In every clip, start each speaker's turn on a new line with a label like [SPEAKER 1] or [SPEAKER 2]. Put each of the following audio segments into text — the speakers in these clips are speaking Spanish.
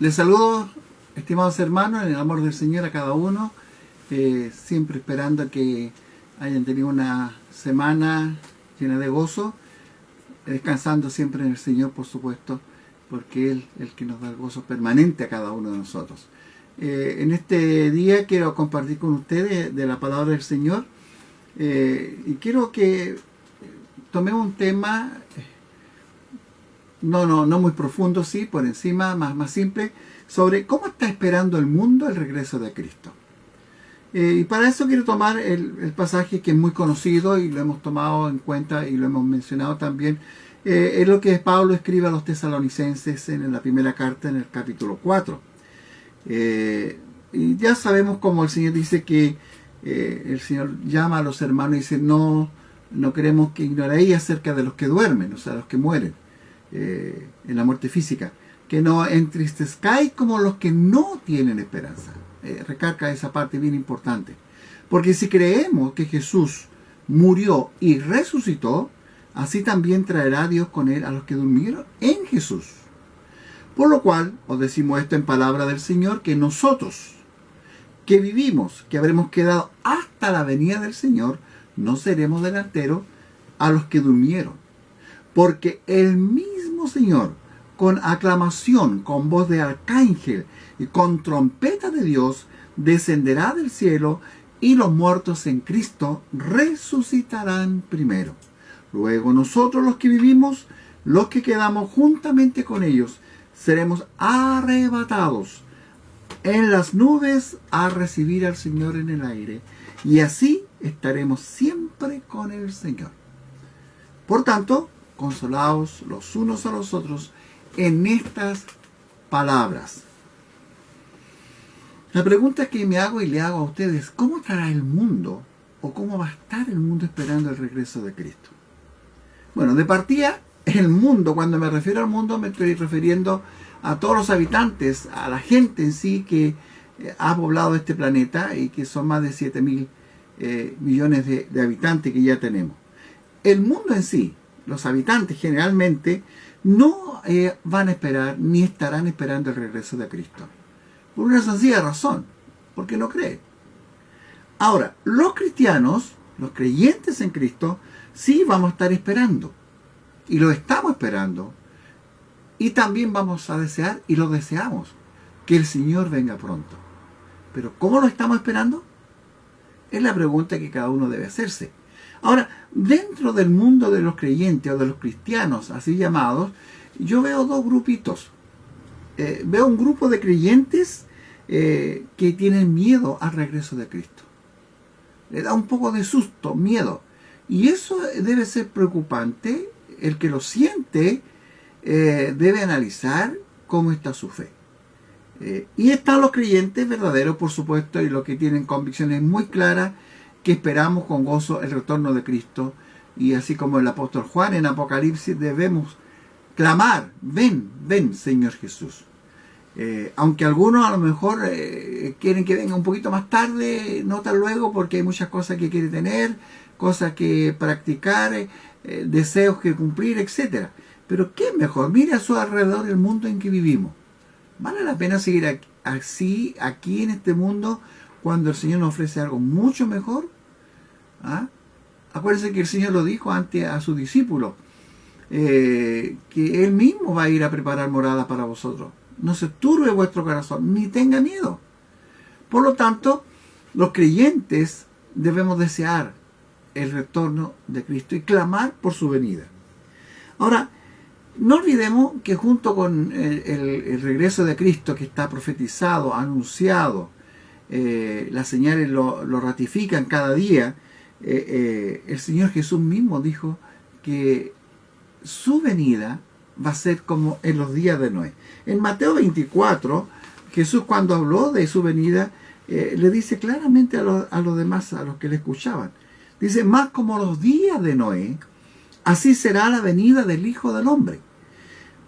[SPEAKER 1] Les saludo, estimados hermanos, en el amor del Señor a cada uno, siempre esperando que hayan tenido una semana llena de gozo, descansando siempre en el Señor, por supuesto, porque Él es el que nos da el gozo permanente a cada uno de nosotros. En este día quiero compartir con ustedes de la palabra del Señor y quiero que tomemos un tema no muy profundo, sí, por encima, más simple, sobre cómo está esperando el mundo el regreso de Cristo. Y para eso quiero tomar el pasaje que es muy conocido y lo hemos tomado en cuenta y lo hemos mencionado también. Es lo que Pablo escribe a los tesalonicenses en la primera carta, en el capítulo 4. Y ya sabemos como el Señor dice que el Señor llama a los hermanos y dice, no queremos que ignoréis acerca de los que duermen, o sea, los que mueren en la muerte física, que no entristezcáis como los que no tienen esperanza. Recarga esa parte bien importante, porque si creemos que Jesús murió y resucitó, así también traerá Dios con él a los que durmieron en Jesús. Por lo cual, os decimos esto en palabra del Señor, que nosotros que vivimos, que habremos quedado hasta la venida del Señor, no seremos delanteros a los que durmieron. Porque el mismo Señor, con aclamación, con voz de arcángel y con trompeta de Dios, descenderá del cielo y los muertos en Cristo resucitarán primero. Luego nosotros los que vivimos, los que quedamos juntamente con ellos, seremos arrebatados en las nubes a recibir al Señor en el aire. Y así estaremos siempre con el Señor. Por tanto, consolaos los unos a los otros en estas palabras. La pregunta que me hago y le hago a ustedes, ¿cómo estará el mundo o cómo va a estar el mundo esperando el regreso de Cristo? Bueno, de partida, el mundo, cuando me refiero al mundo, me estoy refiriendo a todos los habitantes, a la gente en sí que ha poblado este planeta y que son más de 7.000 millones de habitantes que ya tenemos. El mundo en sí, los habitantes generalmente, no van a esperar ni estarán esperando el regreso de Cristo. Por una sencilla razón, porque no creen. Ahora, los cristianos, los creyentes en Cristo, sí vamos a estar esperando. Y lo estamos esperando. Y también vamos a desear, y lo deseamos, que el Señor venga pronto. Pero ¿cómo lo estamos esperando? Es la pregunta que cada uno debe hacerse. Ahora, dentro del mundo de los creyentes o de los cristianos, así llamados, yo veo dos grupitos. Veo un grupo de creyentes que tienen miedo al regreso de Cristo. Le da un poco de susto, miedo. Y eso debe ser preocupante. El que lo siente debe analizar cómo está su fe. Y están los creyentes verdaderos, por supuesto, y los que tienen convicciones muy claras, que esperamos con gozo el retorno de Cristo. Y así como el apóstol Juan en Apocalipsis debemos clamar, ven, ven Señor Jesús. Aunque algunos a lo mejor quieren que venga un poquito más tarde, no tan luego, porque hay muchas cosas que quiere tener, cosas que practicar, deseos que cumplir, etc. Pero ¿qué es mejor? Mire a su alrededor el mundo en que vivimos. ¿Vale la pena seguir así, aquí en este mundo, cuando el Señor nos ofrece algo mucho mejor? ¿Ah? Acuérdense que el Señor lo dijo antes a sus discípulos, que Él mismo va a ir a preparar morada para vosotros. No se turbe vuestro corazón, ni tenga miedo. Por lo tanto, los creyentes debemos desear el retorno de Cristo y clamar por su venida. Ahora, no olvidemos que junto con el regreso de Cristo, que está profetizado, anunciado, las señales lo ratifican cada día, el Señor Jesús mismo dijo que su venida va a ser como en los días de Noé. En Mateo 24, Jesús, cuando habló de su venida, le dice claramente a los demás, a los que le escuchaban, dice, más como los días de Noé, así será la venida del Hijo del Hombre.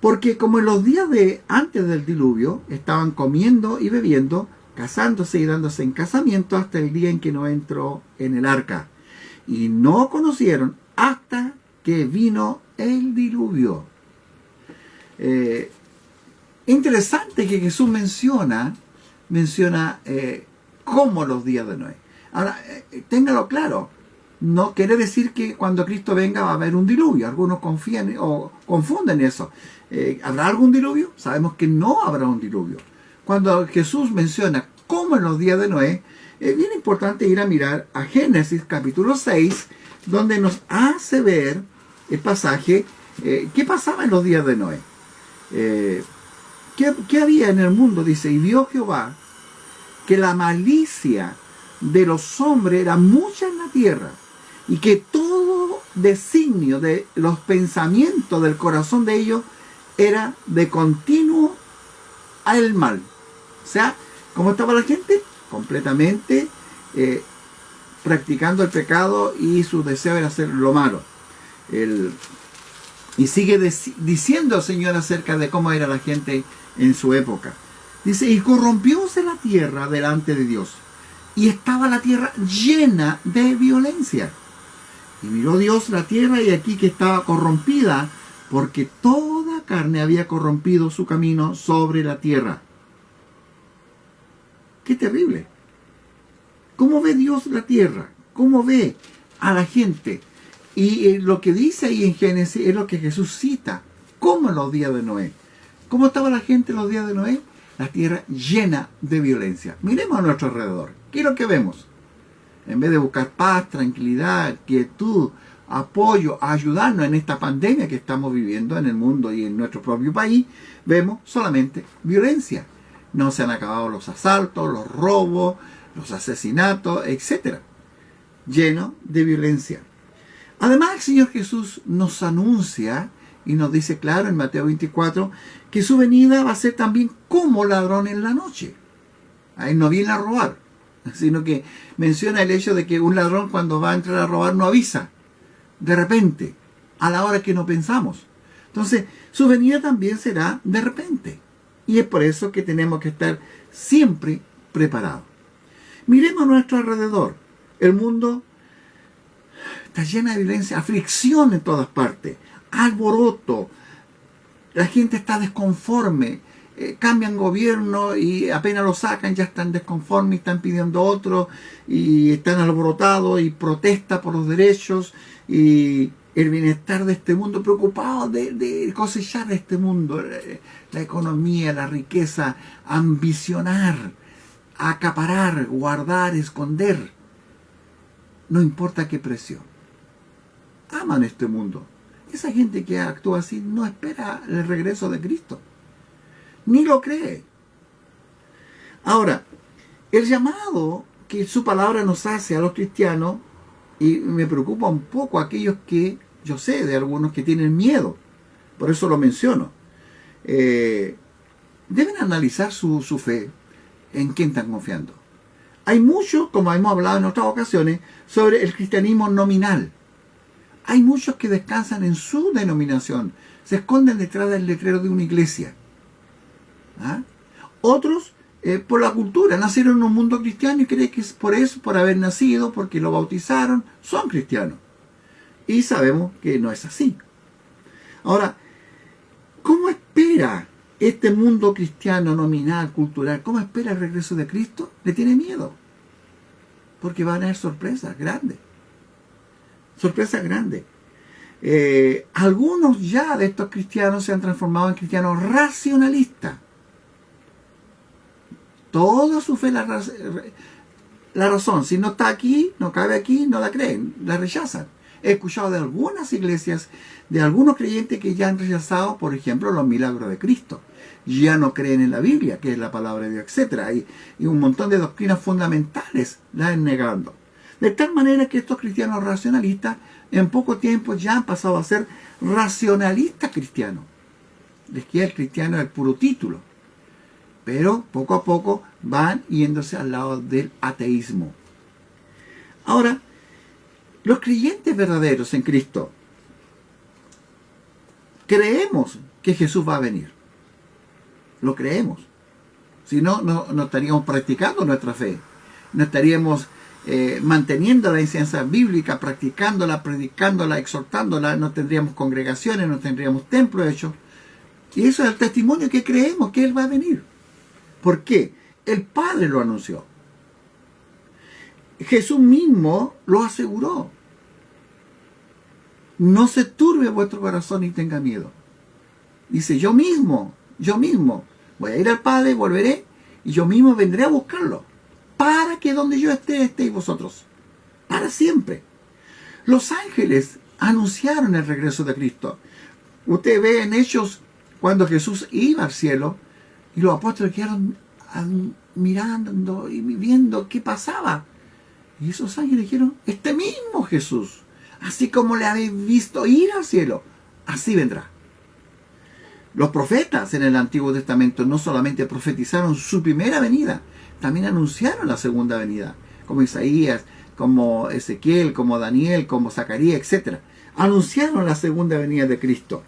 [SPEAKER 1] Porque como en los días de antes del diluvio, estaban comiendo y bebiendo, casándose y dándose en casamiento hasta el día en que Noé entró en el arca. Y no conocieron hasta que vino el diluvio. Interesante que Jesús menciona cómo los días de Noé. Ahora, téngalo claro, no quiere decir que cuando Cristo venga va a haber un diluvio. Algunos confían o confunden eso. ¿Habrá algún diluvio? Sabemos que no habrá un diluvio. Cuando Jesús menciona cómo en los días de Noé, es bien importante ir a mirar a Génesis capítulo 6, donde nos hace ver el pasaje, qué pasaba en los días de Noé. ¿Qué había en el mundo? Dice, y vio Jehová que la malicia de los hombres era mucha en la tierra, y que todo designio de los pensamientos del corazón de ellos era de continuo al mal. O sea, ¿cómo estaba la gente? Completamente practicando el pecado, y su deseo era hacer lo malo. Y sigue diciendo el Señor acerca de cómo era la gente en su época. Dice, y corrompióse la tierra delante de Dios, y estaba la tierra llena de violencia. Y miró Dios la tierra, y aquí que estaba corrompida, porque toda carne había corrompido su camino sobre la tierra. ¡Qué terrible! ¿Cómo ve Dios la tierra? ¿Cómo ve a la gente? Y lo que dice ahí en Génesis es lo que Jesús cita. ¿Cómo en los días de Noé? ¿Cómo estaba la gente en los días de Noé? La tierra llena de violencia. Miremos a nuestro alrededor. ¿Qué es lo que vemos? En vez de buscar paz, tranquilidad, quietud, apoyo, ayudarnos en esta pandemia que estamos viviendo en el mundo y en nuestro propio país, vemos solamente violencia. No se han acabado los asaltos, los robos, los asesinatos, etc. Lleno de violencia. Además, el Señor Jesús nos anuncia y nos dice claro en Mateo 24 que su venida va a ser también como ladrón en la noche. Ahí no viene a robar, sino que menciona el hecho de que un ladrón cuando va a entrar a robar no avisa, de repente, a la hora que no pensamos. Entonces, su venida también será de repente. Y es por eso que tenemos que estar siempre preparados. Miremos a nuestro alrededor. El mundo está lleno de violencia, aflicción en todas partes, alboroto. La gente está desconforme. Cambian gobierno y apenas lo sacan, ya están desconformes, están pidiendo otro y están alborotados y protesta por los derechos y el bienestar de este mundo, preocupados de cosechar de este mundo, la economía, la riqueza, ambicionar, acaparar, guardar, esconder, no importa a qué precio. Aman este mundo. Esa gente que actúa así no espera el regreso de Cristo, ni lo cree. Ahora, el llamado que su palabra nos hace a los cristianos, y me preocupa un poco aquellos que, yo sé de algunos que tienen miedo, por eso lo menciono, deben analizar su fe, en quién están confiando. Hay mucho, como hemos hablado en otras ocasiones, sobre el cristianismo nominal. Hay muchos que descansan en su denominación, se esconden detrás del letrero de una iglesia. ¿Ah? Otros, por la cultura, nacieron en un mundo cristiano y creen que es por eso, por haber nacido, porque lo bautizaron, son cristianos. Y sabemos que no es así. Ahora, ¿cómo espera este mundo cristiano, nominal, cultural? ¿Cómo espera el regreso de Cristo? Le tiene miedo. Porque van a haber sorpresas grandes. Sorpresas grandes. Algunos ya de estos cristianos se han transformado en cristianos racionalistas. Toda su fe la razón, si no está aquí, no cabe aquí, no la creen, la rechazan. He escuchado de algunas iglesias, de algunos creyentes que ya han rechazado, por ejemplo, los milagros de Cristo. Ya no creen en la Biblia, que es la palabra de Dios, etc. Y un montón de doctrinas fundamentales la han negado. De tal manera que estos cristianos racionalistas en poco tiempo ya han pasado a ser racionalistas cristianos. Les queda el cristiano el puro título. Pero poco a poco van yéndose al lado del ateísmo. Ahora, los creyentes verdaderos en Cristo creemos que Jesús va a venir. Lo creemos. Si no, no estaríamos practicando nuestra fe. No estaríamos manteniendo la enseñanza bíblica, practicándola, predicándola, exhortándola. No tendríamos congregaciones, no tendríamos templos hechos. Y eso es el testimonio que creemos que Él va a venir. ¿Por qué? El Padre lo anunció. Jesús mismo lo aseguró. No se turbe vuestro corazón ni tenga miedo. Dice, yo mismo, voy a ir al Padre, volveré, y yo mismo vendré a buscarlo, para que donde yo esté, estéis vosotros, para siempre. Los ángeles anunciaron el regreso de Cristo. Usted ve en Hechos, cuando Jesús iba al cielo, y los apóstoles quedaron mirando y viendo qué pasaba. Y esos ángeles dijeron, este mismo Jesús, así como le habéis visto ir al cielo, así vendrá. Los profetas en el Antiguo Testamento no solamente profetizaron su primera venida, también anunciaron la segunda venida, como Isaías, como Ezequiel, como Daniel, como Zacarías, etc. Anunciaron la segunda venida de Cristo.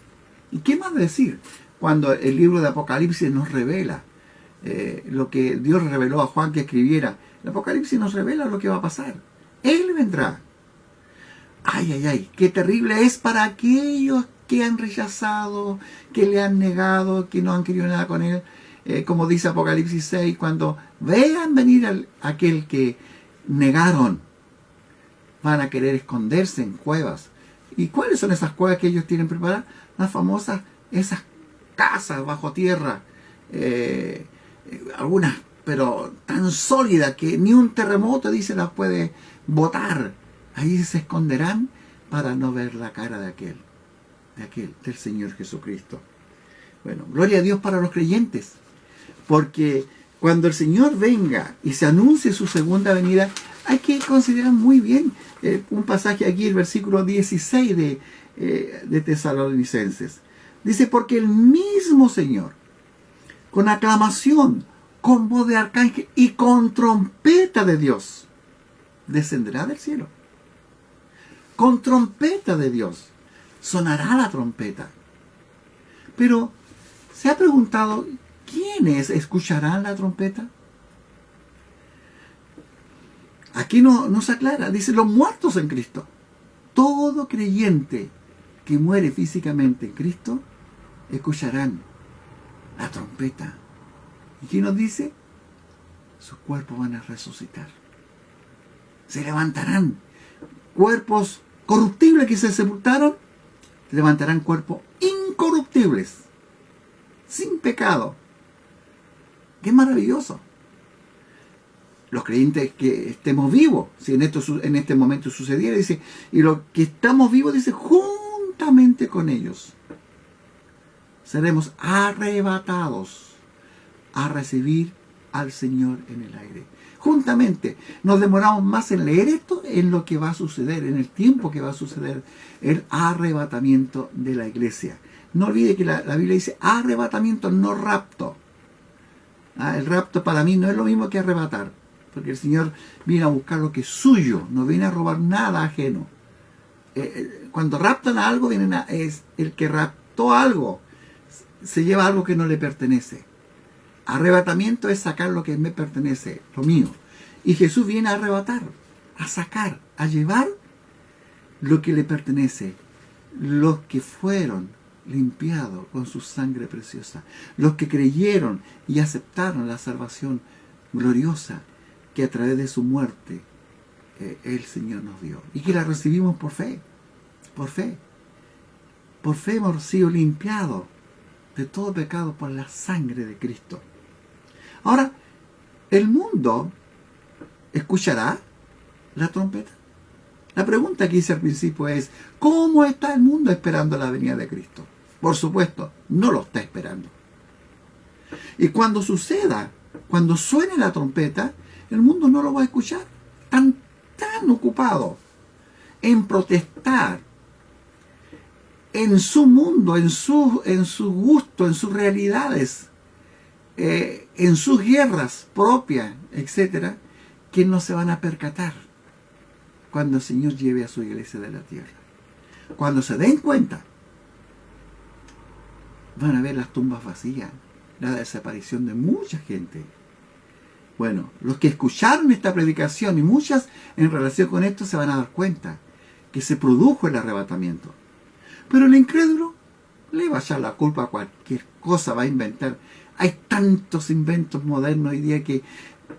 [SPEAKER 1] ¿Y qué más decir cuando el libro de Apocalipsis nos revela lo que Dios reveló a Juan que escribiera? El Apocalipsis nos revela lo que va a pasar. Él vendrá. Ay, ay, ay, qué terrible es para aquellos que han rechazado, que le han negado, que no han querido nada con Él. Como dice Apocalipsis 6, cuando vean venir aquel que negaron, van a querer esconderse en cuevas. ¿Y cuáles son esas cuevas que ellos tienen preparadas? Las famosas, esas casas bajo tierra, algunas, pero tan sólidas que ni un terremoto, dice, las puede botar. Ahí se esconderán para no ver la cara de aquel, del Señor Jesucristo. Bueno, gloria a Dios para los creyentes, porque cuando el Señor venga y se anuncie su segunda venida, hay que considerar muy bien un pasaje aquí, el versículo 16 de Tesalonicenses. Dice, porque el mismo Señor, con aclamación, con voz de arcángel y con trompeta de Dios, descenderá del cielo. Con trompeta de Dios. Sonará la trompeta. Pero, ¿se ha preguntado quiénes escucharán la trompeta? Aquí no se aclara. Dice, los muertos en Cristo. Todo creyente que muere físicamente en Cristo, escucharán la trompeta. ¿Y qué nos dice? Sus cuerpos van a resucitar. Se levantarán. Cuerpos corruptibles que se sepultaron, levantarán cuerpos incorruptibles, sin pecado. ¡Qué maravilloso! Los creyentes que estemos vivos, si en este momento sucediera, dice, y los que estamos vivos, dice, juntamente con ellos, seremos arrebatados a recibir al Señor en el aire. Juntamente, nos demoramos más en leer esto, en lo que va a suceder, en el tiempo que va a suceder, el arrebatamiento de la iglesia. No olvide que la Biblia dice arrebatamiento, no rapto. El rapto para mí no es lo mismo que arrebatar, porque el Señor viene a buscar lo que es suyo, no viene a robar nada ajeno. Cuando raptan a algo, es el que raptó algo, se lleva algo que no le pertenece. Arrebatamiento es sacar lo que me pertenece, lo mío. Y Jesús viene a arrebatar, a sacar, a llevar lo que le pertenece. Los que fueron limpiados con su sangre preciosa. Los que creyeron y aceptaron la salvación gloriosa que a través de su muerte el Señor nos dio. Y que la recibimos por fe. Por fe. Por fe hemos sido limpiados de todo pecado por la sangre de Cristo. Ahora, ¿el mundo escuchará la trompeta? La pregunta que hice al principio es, ¿cómo está el mundo esperando la venida de Cristo? Por supuesto, no lo está esperando. Y cuando suceda, cuando suene la trompeta, el mundo no lo va a escuchar. Están tan ocupados en protestar, en su mundo, en su gusto, en sus realidades, en sus guerras propias, etcétera, que no se van a percatar cuando el Señor lleve a su iglesia de la tierra. Cuando se den cuenta, van a ver las tumbas vacías, la desaparición de mucha gente. Bueno, los que escucharon esta predicación y muchas en relación con esto se van a dar cuenta que se produjo el arrebatamiento. Pero el incrédulo, Le va a echar la culpa a cualquier cosa, va a inventar. Hay tantos inventos modernos hoy día que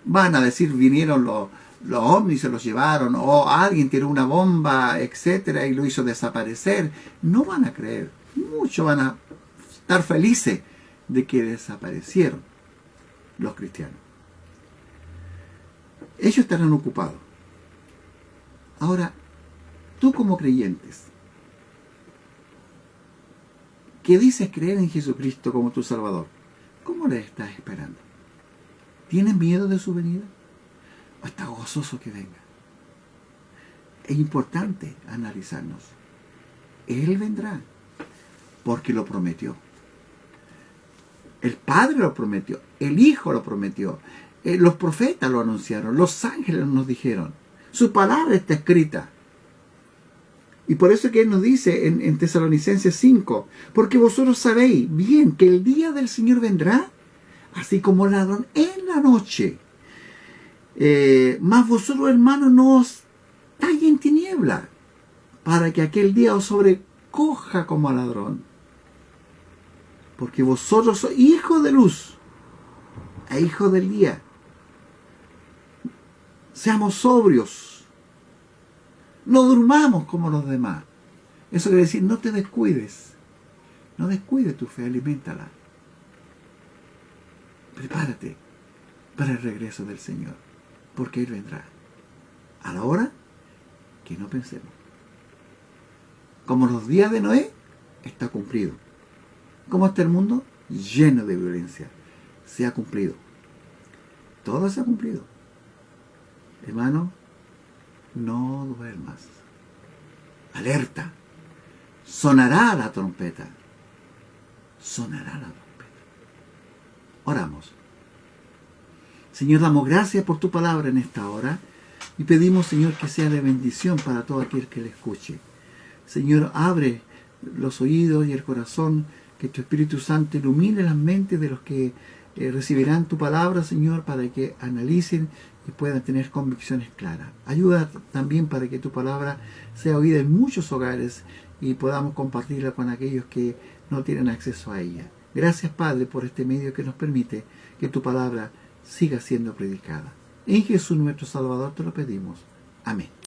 [SPEAKER 1] van a decir vinieron los ovnis, se los llevaron, o alguien tiró una bomba, etcétera, y lo hizo desaparecer. No van a creer. Muchos van a estar felices de que desaparecieron los cristianos. Ellos estarán ocupados. Ahora, tú como creyentes, que dices creer en Jesucristo como tu Salvador, ¿cómo le estás esperando? ¿Tienes miedo de su venida? ¿O estás gozoso que venga? Es importante analizarnos. Él vendrá porque lo prometió. El Padre lo prometió, el Hijo lo prometió, los profetas lo anunciaron, los ángeles nos dijeron. Su palabra está escrita. Y por eso que Él nos dice en Tesalonicenses 5, porque vosotros sabéis bien que el día del Señor vendrá, así como ladrón en la noche. Mas vosotros, hermanos, no os estáis en tiniebla, para que aquel día os sobrecoja como a ladrón. Porque vosotros sois hijos de luz e hijos del día. Seamos sobrios. No durmamos como los demás. Eso quiere decir, no te descuides. No descuides tu fe, aliméntala. Prepárate para el regreso del Señor, porque Él vendrá a la hora que no pensemos. Como los días de Noé, está cumplido. Como está el mundo, lleno de violencia, se ha cumplido. Todo se ha cumplido. Hermano, no duermas. Alerta. Sonará la trompeta. Sonará la trompeta. Oramos. Señor, damos gracias por tu palabra en esta hora y pedimos, Señor, que sea de bendición para todo aquel que le escuche. Señor, abre los oídos y el corazón, que tu Espíritu Santo ilumine las mentes de los que recibirán tu palabra, Señor, para que analicen y puedan tener convicciones claras. Ayuda también para que tu palabra sea oída en muchos hogares y podamos compartirla con aquellos que no tienen acceso a ella. Gracias, Padre, por este medio que nos permite que tu palabra siga siendo predicada. En Jesús nuestro Salvador te lo pedimos. Amén.